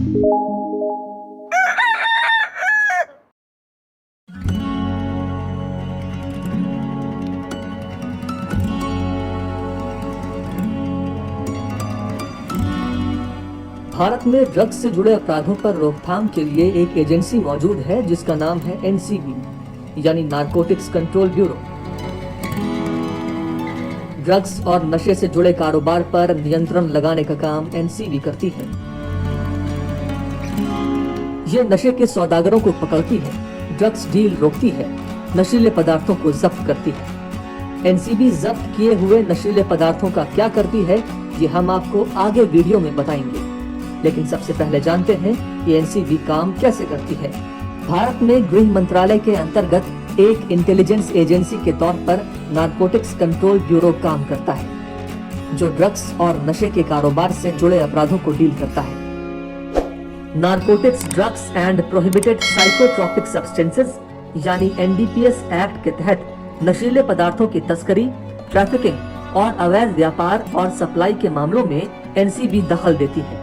भारत में ड्रग्स से जुड़े अपराधों पर रोकथाम के लिए एक एजेंसी मौजूद है जिसका नाम है एनसीबी यानी नारकोटिक्स कंट्रोल ब्यूरो। ड्रग्स और नशे से जुड़े कारोबार पर नियंत्रण लगाने का काम एनसीबी करती है। ये नशे के सौदागरों को पकड़ती है, ड्रग्स डील रोकती है, नशीले पदार्थों को जब्त करती है। एनसीबी जब्त किए हुए नशीले पदार्थों का क्या करती है ये हम आपको आगे वीडियो में बताएंगे, लेकिन सबसे पहले जानते हैं कि एनसीबी काम कैसे करती है। भारत में गृह मंत्रालय के अंतर्गत एक इंटेलिजेंस एजेंसी के तौर पर नारकोटिक्स कंट्रोल ब्यूरो काम करता है, जो ड्रग्स और नशे के कारोबार से जुड़े अपराधों को डील करता है। Narcotics drugs and prohibited psychotropic substances यानी एनडीपीएस एक्ट के तहत नशीले पदार्थों की तस्करी, ट्रैफिकिंग और अवैध व्यापार और सप्लाई के मामलों में एनसीबी दखल देती है।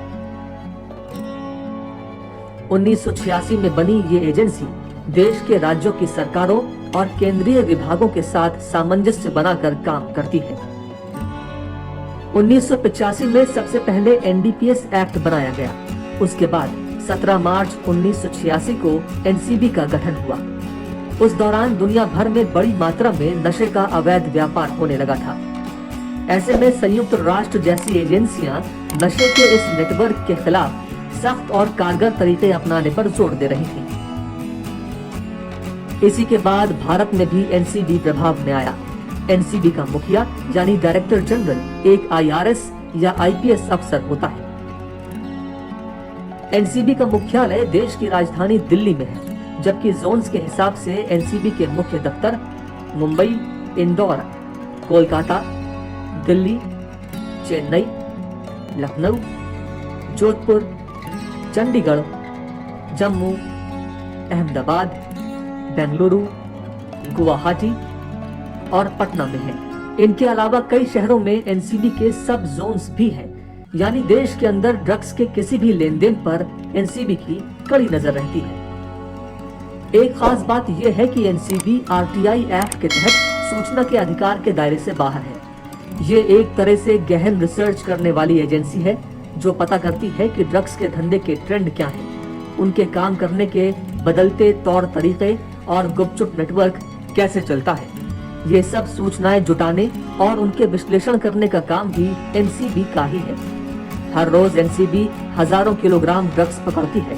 1986 में बनी ये एजेंसी देश के राज्यों की सरकारों और केंद्रीय विभागों के साथ सामंजस्य बनाकर काम करती है। 1985 में सबसे पहले एनडीपीएस एक्ट बनाया गया। उसके बाद 17 मार्च 1986 को एनसीबी का गठन हुआ। उस दौरान दुनिया भर में बड़ी मात्रा में नशे का अवैध व्यापार होने लगा था। ऐसे में संयुक्त राष्ट्र जैसी एजेंसियां नशे के इस नेटवर्क के खिलाफ सख्त और कारगर तरीके अपनाने पर जोर दे रही थी। इसी के बाद भारत में भी एनसीबी प्रभाव में आया। एनसीबी का मुखिया यानी डायरेक्टर जनरल एक आईआरएस या आईपीएस अफसर होता है। एनसीबी का मुख्यालय देश की राजधानी दिल्ली में है, जबकि जोन्स के हिसाब से एनसीबी के मुख्य दफ्तर मुंबई, इंदौर, कोलकाता, दिल्ली, चेन्नई, लखनऊ, जोधपुर, चंडीगढ़, जम्मू, अहमदाबाद, बेंगलुरु, गुवाहाटी और पटना में है। इनके अलावा कई शहरों में एनसीबी के सब जोन्स भी हैं, यानी देश के अंदर ड्रग्स के किसी भी लेन देन पर एनसीबी की कड़ी नजर रहती है। एक खास बात यह है कि एनसीबी आरटीआई एक्ट के तहत सूचना के अधिकार के दायरे से बाहर है। ये एक तरह से गहन रिसर्च करने वाली एजेंसी है जो पता करती है कि ड्रग्स के धंधे के ट्रेंड क्या हैं, उनके काम करने के बदलते तौर तरीके और गुपचुप नेटवर्क कैसे चलता है। ये सब सूचनाएं जुटाने और उनके विश्लेषण करने का काम भी एनसीबी का ही है। हर रोज एनसीबी हजारों किलोग्राम ड्रग्स पकड़ती है,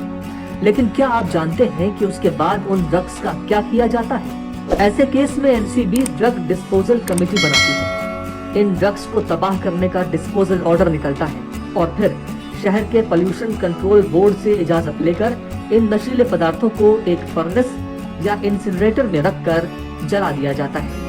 लेकिन क्या आप जानते हैं कि उसके बाद उन ड्रग्स का क्या किया जाता है? ऐसे केस में एनसीबी ड्रग डिस्पोजल कमेटी बनाती है। इन ड्रग्स को तबाह करने का डिस्पोजल ऑर्डर निकलता है और फिर शहर के पोल्यूशन कंट्रोल बोर्ड से इजाजत लेकर इन नशीले पदार्थों को एक फर्नेस या इंसिनरेटर में रखकर जला दिया जाता है।